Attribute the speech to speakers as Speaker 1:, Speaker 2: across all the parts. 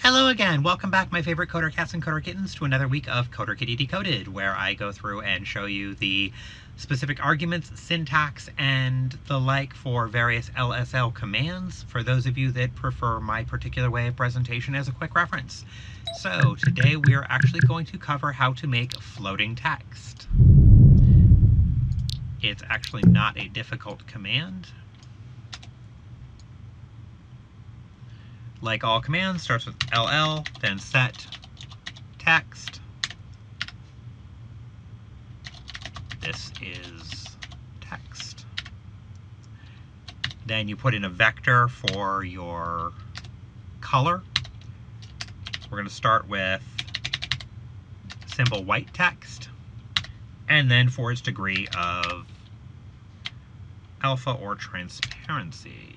Speaker 1: Hello again! Welcome back, my favorite coder cats and coder kittens, to another week of Coder Kitty Decoded, where I go through and show you the specific arguments, syntax, and the like for various LSL commands, for those of you that prefer my particular way of presentation as a quick reference. So today we are actually going to cover how to make floating text. It's actually not a difficult command. Like all commands, starts with LL, then set text. This is text. Then you put in a vector for your color. We're going to start with simple white text, and then for its degree of alpha or transparency.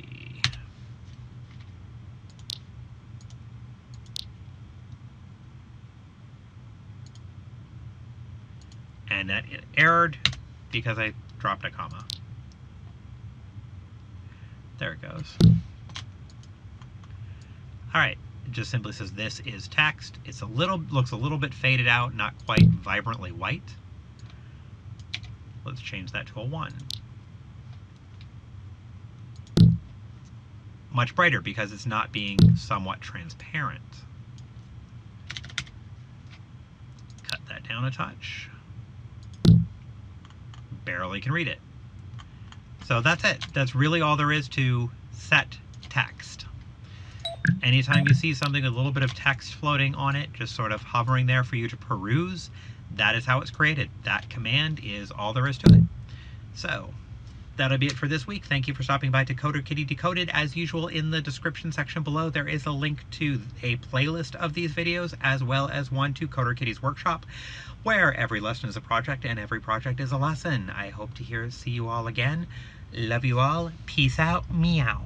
Speaker 1: And that it errored because I dropped a comma. There it goes. Alright, it just simply says this is text. It's looks a little bit faded out, not quite vibrantly white. Let's change that to a 1. Much brighter because it's not being somewhat transparent. Cut that down a touch. Barely can read it. So that's it. That's really all there is to set text. Anytime you see something with a little bit of text floating on it, just sort of hovering there for you to peruse, that is how it's created. That command is all there is to it. So that'll be it for this week. Thank you for stopping by to Coder Kitty Decoded. As usual, in the description section below, there is a link to a playlist of these videos, as well as one to Coder Kitty's workshop, where every lesson is a project and every project is a lesson. I hope to see you all again. Love you all. Peace out. Meow.